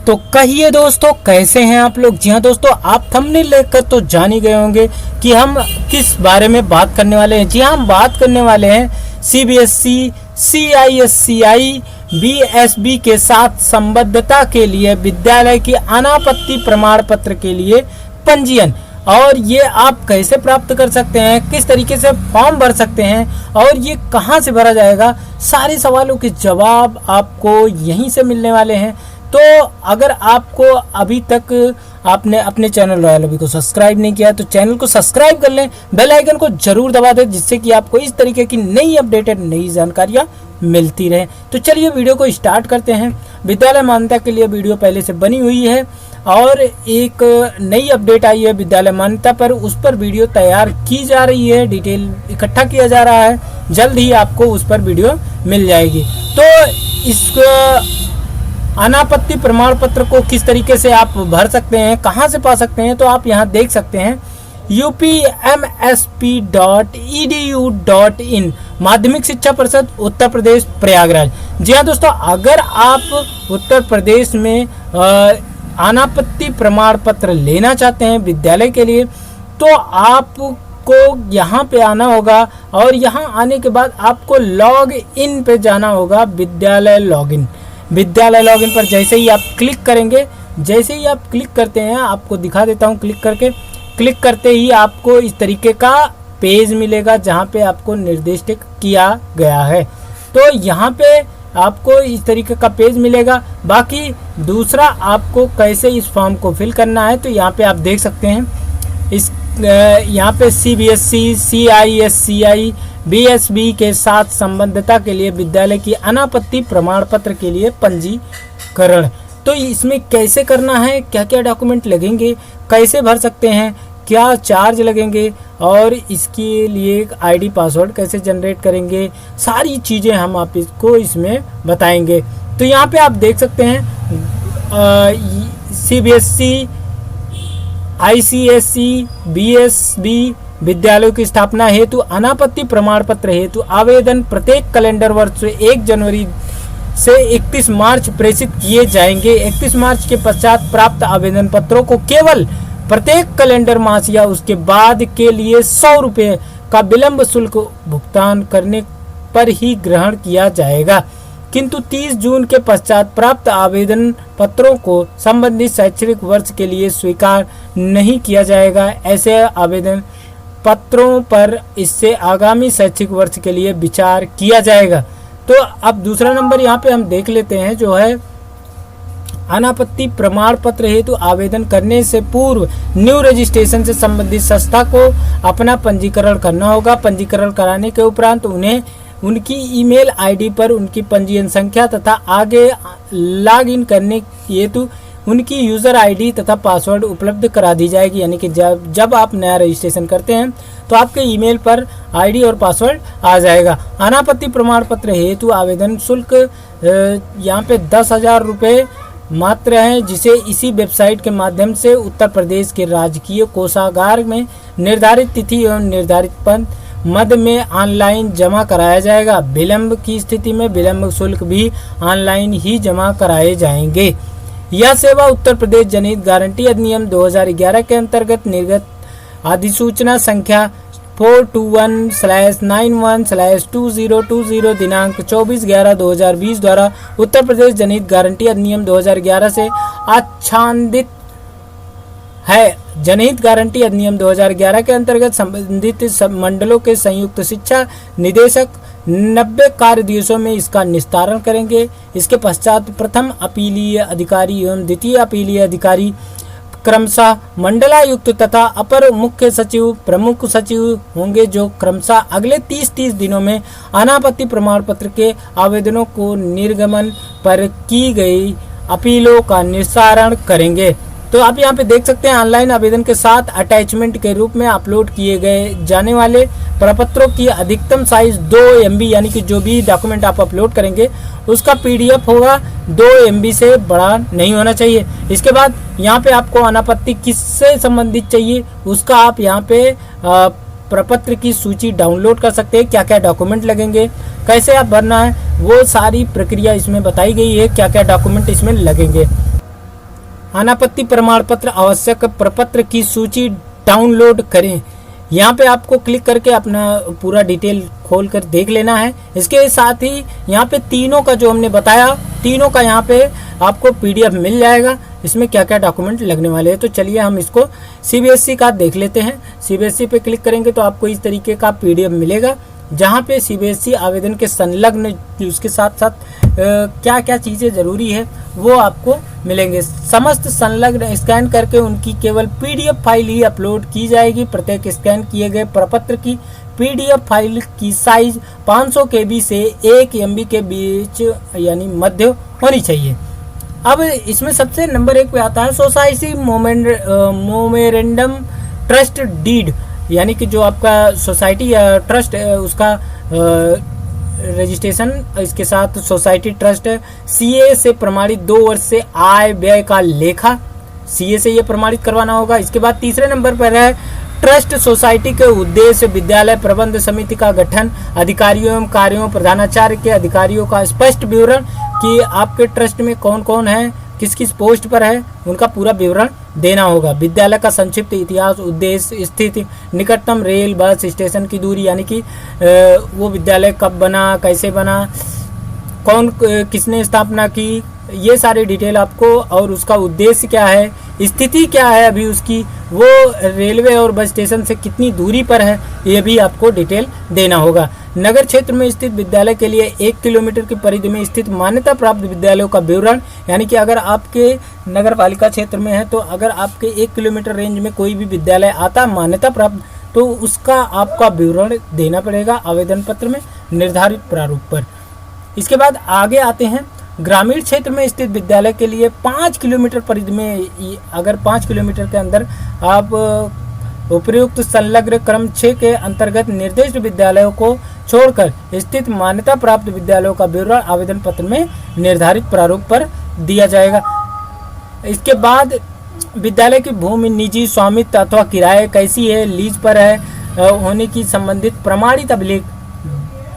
तो कहिए दोस्तों, कैसे हैं आप लोग। जी हाँ दोस्तों, आप थंबनेल देखकर तो जान ही गए होंगे कि हम किस बारे में बात करने वाले हैं। जी हाँ, हम बात करने वाले हैं सीबीएसई, सीआईएससीई, बीएसबी के साथ संबद्धता के लिए विद्यालय की अनापत्ति प्रमाण पत्र के लिए पंजीयन, और ये आप कैसे प्राप्त कर सकते हैं, किस तरीके से फॉर्म भर सकते हैं और ये कहाँ से भरा जाएगा, सारे सवालों के जवाब आपको यहीं से मिलने वाले हैं। तो अगर आपको अभी तक आपने अपने चैनल रॉयल लॉबी को सब्सक्राइब नहीं किया तो चैनल को सब्सक्राइब कर लें, बेल आइकन को जरूर दबा दें, जिससे कि आपको इस तरीके की नई अपडेटेड नई जानकारियाँ मिलती रहे। तो चलिए वीडियो को स्टार्ट करते हैं। विद्यालय मान्यता के लिए वीडियो पहले से बनी हुई है और एक नई अपडेट आई है विद्यालय मान्यता पर, उस पर वीडियो तैयार की जा रही है, डिटेल इकट्ठा किया जा रहा है, जल्द ही आपको उस पर वीडियो मिल जाएगी। तो इस अनापत्ति प्रमाण पत्र को किस तरीके से आप भर सकते हैं, कहाँ से पा सकते हैं, तो आप यहाँ देख सकते हैं upmsp.edu.in, माध्यमिक शिक्षा परिषद उत्तर प्रदेश प्रयागराज। जी हाँ दोस्तों, अगर आप उत्तर प्रदेश में अनापत्ति प्रमाण पत्र लेना चाहते हैं विद्यालय के लिए, तो आपको यहाँ पे आना होगा और यहाँ आने के बाद आपको लॉग इन पे जाना होगा। विद्यालय लॉगिन पर जैसे ही आप क्लिक करेंगे, जैसे ही आप क्लिक करते हैं, आपको दिखा देता हूँ, क्लिक करते ही आपको इस तरीके का पेज मिलेगा जहाँ पे आपको निर्दिष्ट किया गया है। तो यहाँ पे आपको इस तरीके का पेज मिलेगा। बाकी दूसरा आपको कैसे इस फॉर्म को फिल करना है, तो यहाँ पे आप देख सकते हैं यहाँ पे सीबीएसई, सीआईएससीई, बीएसबी के साथ संबद्धता के लिए विद्यालय की अनापत्ति प्रमाण पत्र के लिए पंजीकरण। तो इसमें कैसे करना है, क्या क्या डॉक्यूमेंट लगेंगे, कैसे भर सकते हैं, क्या चार्ज लगेंगे और इसके लिए एक आईडी पासवर्ड कैसे जनरेट करेंगे, सारी चीज़ें हम आप इसको इसमें बताएंगे। तो यहाँ पे आप देख सकते हैं सीबीएसई, आईसीएसई, बीएसबी विद्यालयों की स्थापना हेतु अनापत्ति प्रमाण पत्र हेतु आवेदन प्रत्येक कैलेंडर वर्ष से 1 जनवरी से 31 मार्च प्रेषित किए जाएंगे। 31 मार्च के पश्चात प्राप्त आवेदन पत्रों को केवल प्रत्येक कैलेंडर मास या उसके बाद के लिए 100 रुपये का विलंब शुल्क भुगतान करने पर ही ग्रहण किया जाएगा, किंतु 30 जून के पश्चात प्राप्त आवेदन पत्रों को संबंधित शैक्षणिक वर्ष के लिए स्वीकार नहीं किया जाएगा। ऐसे आवेदन पत्रों पर इससे आगामी शैक्षिक वर्ष के लिए विचार किया जाएगा। तो अब दूसरा नंबर यहाँ पे हम देख लेते हैं, जो है अनापत्ति प्रमाण पत्र हेतु आवेदन करने से पूर्व न्यू रजिस्ट्रेशन से संबंधित संस्था को अपना पंजीकरण करना होगा। पंजीकरण कराने के उपरांत उन्हें उनकी ईमेल आईडी पर उनकी पंजीयन संख्या तथा आगे लॉग इन करने हेतु उनकी यूज़र आईडी तथा पासवर्ड उपलब्ध करा दी जाएगी। यानी कि जब आप नया रजिस्ट्रेशन करते हैं तो आपके ईमेल पर आईडी और पासवर्ड आ जाएगा। अनापत्ति प्रमाण पत्र हेतु आवेदन शुल्क यहाँ पे 10,000 रुपये मात्र है, जिसे इसी वेबसाइट के माध्यम से उत्तर प्रदेश के राजकीय कोषागार में निर्धारित तिथि एवं निर्धारित मद में ऑनलाइन जमा कराया जाएगा। विलंब की स्थिति में विलंब शुल्क भी ऑनलाइन ही जमा कराए जाएंगे। यह सेवा उत्तर प्रदेश जनहित गारंटी अधिनियम 2011 के अंतर्गत निर्गत अधिसूचना संख्या 421/91/2020 दिनांक 24/11/2020 द्वारा उत्तर प्रदेश जनहित गारंटी अधिनियम 2011 से आच्छादित है। जनहित गारंटी अधिनियम 2011 के अंतर्गत संबंधित मंडलों के संयुक्त शिक्षा निदेशक 90 कार्य दिवसों में इसका निस्तारण करेंगे। इसके पश्चात प्रथम अपीलीय अधिकारी एवं द्वितीय अपीलीय अधिकारी क्रमशः मंडलायुक्त तथा अपर मुख्य सचिव, प्रमुख सचिव होंगे, जो क्रमशः अगले 30 दिनों में अनापत्ति प्रमाण पत्र के आवेदनों को निर्गमन पर की गई अपीलों का निस्तारण करेंगे। तो आप यहाँ पे देख सकते हैं ऑनलाइन आवेदन के साथ अटैचमेंट के रूप में अपलोड किए गए जाने वाले प्रपत्रों की अधिकतम साइज 2 MB, यानी कि जो भी डॉक्यूमेंट आप अपलोड करेंगे उसका PDF होगा 2 MB से बड़ा नहीं होना चाहिए। इसके बाद यहाँ पे आपको अनापत्ति किससे संबंधित चाहिए उसका आप यहाँ पे प्रपत्र की सूची डाउनलोड कर सकते हैं। क्या क्या डॉक्यूमेंट लगेंगे, कैसे आप भरना है, वो सारी प्रक्रिया इसमें बताई गई है, क्या क्या डॉक्यूमेंट इसमें लगेंगे। अनापत्ति प्रमाण पत्र आवश्यक प्रपत्र की सूची डाउनलोड करें। यहाँ पे आपको क्लिक करके अपना पूरा डिटेल खोल कर देख लेना है। इसके साथ ही यहाँ पे तीनों का जो हमने बताया, तीनों का यहाँ पे आपको पीडीएफ मिल जाएगा। इसमें क्या क्या डॉक्यूमेंट लगने वाले हैं, तो चलिए हम इसको सीबीएसई का देख लेते हैं। सीबीएसई पे क्लिक करेंगे तो आपको इस तरीके का पीडीएफ मिलेगा, जहाँ पे सीबीएसई आवेदन के संलग्न उसके साथ साथ क्या क्या चीज़ें ज़रूरी है वो आपको मिलेंगे। समस्त संलग्न स्कैन करके उनकी केवल पीडीएफ फाइल ही अपलोड की जाएगी। प्रत्येक स्कैन किए गए प्रपत्र की पीडीएफ फाइल की साइज 500 KB से 1 MB के बीच यानी मध्य होनी चाहिए। अब इसमें सबसे नंबर 1 पे आता है सोसाइटी मोमेरेंडम ट्रस्ट डीड, यानी कि जो आपका सोसाइटी या ट्रस्ट है उसका रजिस्ट्रेशन, इसके साथ सोसाइटी ट्रस्ट सीए से प्रमाणित 2 वर्ष से आय व्यय का लेखा, सीए से ये प्रमाणित करवाना होगा। इसके बाद तीसरे नंबर पर है ट्रस्ट सोसाइटी के उद्देश्य, विद्यालय प्रबंध समिति का गठन, अधिकारियों एवं कार्यों, प्रधानाचार्य के अधिकारियों का स्पष्ट विवरण कि आपके ट्रस्ट में कौन कौन है, किस किस पोस्ट पर है, उनका पूरा विवरण देना होगा। विद्यालय का संक्षिप्त इतिहास, उद्देश्य, स्थिति, निकटतम रेल बस स्टेशन की दूरी, यानी कि वो विद्यालय कब बना, कैसे बना, कौन किसने स्थापना की, ये सारी डिटेल आपको, और उसका उद्देश्य क्या है, स्थिति क्या है अभी उसकी, वो रेलवे और बस स्टेशन से कितनी दूरी पर है, ये भी आपको डिटेल देना होगा। नगर क्षेत्र में स्थित विद्यालय के लिए 1 किलोमीटर की परिधि में स्थित मान्यता प्राप्त विद्यालयों का विवरण, यानी कि अगर आपके नगर पालिका क्षेत्र में है तो अगर आपके 1 किलोमीटर रेंज में कोई भी विद्यालय आता मान्यता प्राप्त, तो उसका आपका विवरण देना पड़ेगा आवेदन पत्र में निर्धारित प्रारूप पर। इसके बाद आगे आते हैं ग्रामीण क्षेत्र में स्थित विद्यालय के लिए 5 किलोमीटर परिधि में, अगर 5 किलोमीटर के अंदर आप उपयुक्त संलग्न क्रम 6 के अंतर्गत निर्दिष्ट विद्यालयों को छोड़कर स्थित मान्यता प्राप्त विद्यालयों का विवरण आवेदन पत्र में निर्धारित प्रारूप पर दिया जाएगा। इसके बाद विद्यालय की भूमि निजी स्वामित्व अथवा किराए कैसी है, लीज पर है होने की संबंधित प्रमाणित अभिलेख,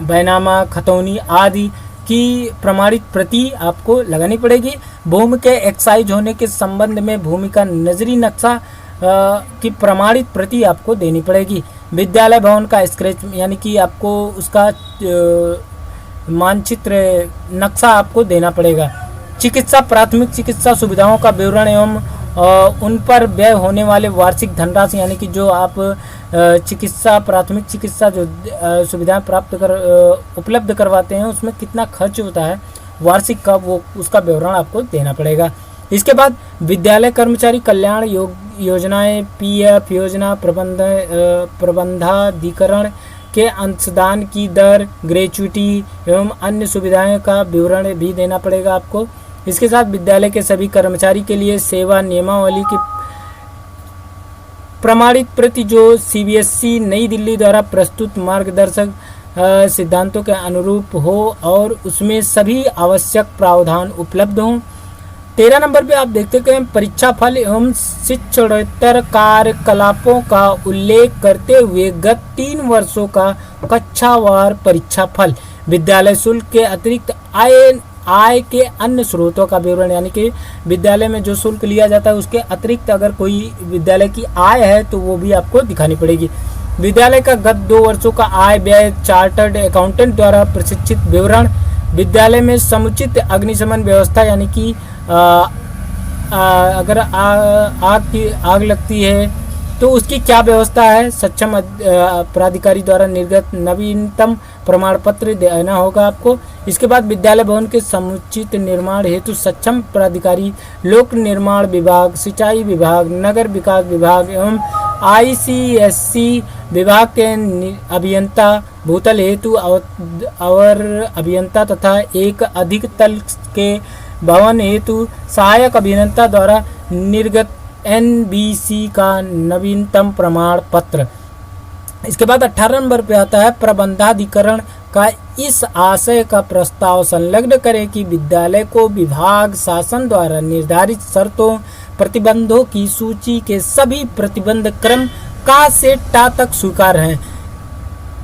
बैनामा, खतौनी आदि की प्रमाणित प्रति आपको लगानी पड़ेगी। भूमि के एक्साइज होने के संबंध में भूमि का नजरी नक्शा की प्रमाणित प्रति आपको देनी पड़ेगी। विद्यालय भवन का स्केच, यानी कि आपको उसका मानचित्र नक्शा आपको देना पड़ेगा। चिकित्सा, प्राथमिक चिकित्सा सुविधाओं का विवरण एवं उन पर व्यय होने वाले वार्षिक धनराशि, यानी कि जो आप चिकित्सा, प्राथमिक चिकित्सा जो सुविधाएं उपलब्ध करवाते हैं उसमें कितना खर्च होता है वार्षिक का, वो उसका विवरण आपको देना पड़ेगा। इसके बाद विद्यालय कर्मचारी कल्याण योजनाएं, पीएफ योजना, प्रबंधाधिकरण के अंशदान की दर, ग्रेच्युटी एवं अन्य सुविधाएं का विवरण भी देना पड़ेगा आपको। इसके साथ विद्यालय के सभी कर्मचारी के लिए सेवा नियमावली की प्रमाणित प्रति जो सीबीएसई नई दिल्ली द्वारा प्रस्तुत मार्गदर्शक सिद्धांतों के अनुरूप हो और उसमें सभी आवश्यक प्रावधान उपलब्ध हों। 13 नंबर पे आप देखते हैं परीक्षा फल एवं शिक्षणोत्तर कार्यकलापों का उल्लेख करते हुए गत 3 वर्षों का कक्षावार परीक्षा फल, विद्यालय शुल्क के अतिरिक्त आय के अन्य स्रोतों का विवरण, यानी कि विद्यालय में जो शुल्क लिया जाता है उसके अतिरिक्त अगर कोई विद्यालय की आय है तो वो भी आपको दिखानी पड़ेगी। विद्यालय का गत 2 वर्षों का आय व्यय, चार्टर्ड अकाउंटेंट द्वारा प्रशिक्षित विवरण, विद्यालय में समुचित अग्निशमन व्यवस्था, यानी कि अगर आग लगती है तो उसकी क्या व्यवस्था है, सक्षम प्राधिकारी द्वारा निर्गत नवीनतम प्रमाण पत्र देना होगा आपको। इसके बाद विद्यालय भवन के समुचित निर्माण हेतु सक्षम प्राधिकारी, लोक निर्माण विभाग, सिंचाई विभाग, नगर विकास विभाग एवं आईसीएससी विभाग के अभियंता, भूतल हेतु अवर अभियंता तथा एक अधिक तल के भवन हेतु सहायक अभियंता द्वारा निर्गत एनबीसी का नवीनतम प्रमाण पत्र। इसके बाद 18 नंबर पे आता है प्रबंधाधिकरण का इस आशय का प्रस्ताव संलग्न करें कि विद्यालय को विभाग शासन द्वारा निर्धारित शर्तों प्रतिबंधों की सूची के सभी प्रतिबंध क्रम का से टा तक स्वीकार हैं,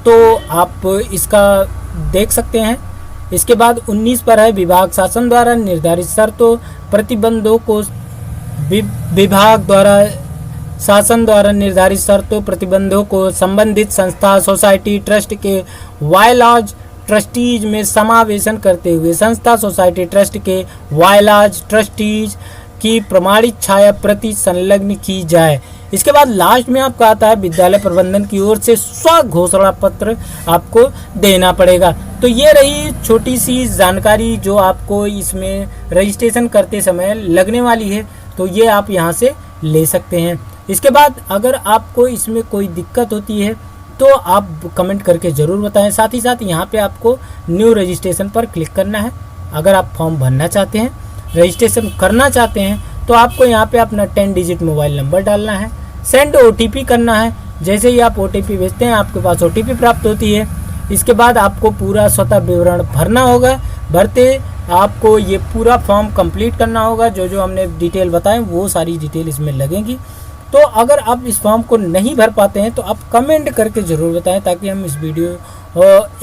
तो आप इसका देख सकते हैं। इसके बाद 19 पर है विभाग शासन द्वारा निर्धारित शर्तों प्रतिबंधों को विभाग द्वारा शासन द्वारा निर्धारित शर्तों प्रतिबंधों को संबंधित संस्था सोसाइटी ट्रस्ट के वायलाज ट्रस्टीज में समावेशन करते हुए संस्था सोसाइटी ट्रस्ट के वायलाज ट्रस्टीज की प्रमाणित छाया प्रति संलग्न की जाए। इसके बाद लास्ट में आपका आता है विद्यालय प्रबंधन की ओर से स्व घोषणा पत्र आपको देना पड़ेगा। तो ये रही छोटी सी जानकारी जो आपको इसमें रजिस्ट्रेशन करते समय लगने वाली है, तो ये आप यहाँ से ले सकते हैं। इसके बाद अगर आपको इसमें कोई दिक्कत होती है तो आप कमेंट करके ज़रूर बताएं। साथ ही साथ यहाँ पे आपको न्यू रजिस्ट्रेशन पर क्लिक करना है। अगर आप फॉर्म भरना चाहते हैं, रजिस्ट्रेशन करना चाहते हैं, तो आपको यहाँ पे अपना 10 डिजिट मोबाइल नंबर डालना है, सेंड OTP करना है। जैसे ही आप OTP भेजते हैं आपके पास OTP प्राप्त होती है। इसके बाद आपको पूरा स्वतः विवरण भरना होगा। भरते आपको ये पूरा फॉर्म कंप्लीट करना होगा। जो जो हमने डिटेल बताएं वो सारी डिटेल इसमें लगेंगी। तो अगर आप इस फॉर्म को नहीं भर पाते हैं तो आप कमेंट करके ज़रूर बताएं, ताकि हम इस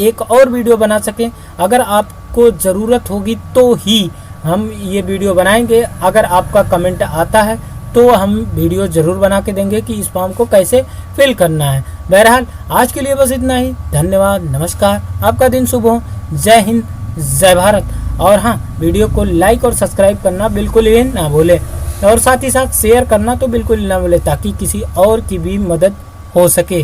एक और वीडियो बना सकें। अगर आपको ज़रूरत होगी तो ही हम ये वीडियो बनाएंगे। अगर आपका कमेंट आता है तो हम वीडियो ज़रूर बना के देंगे कि इस फॉर्म को कैसे फिल करना है। बहरहाल आज के लिए बस इतना ही। धन्यवाद, नमस्कार, आपका दिन शुभ हो। जय हिंद, जय भारत। और हाँ, वीडियो को लाइक और सब्सक्राइब करना बिल्कुल ही ना भूलें, और साथ ही साथ शेयर करना तो बिल्कुल ना भूलें, ताकि किसी और की भी मदद हो सके।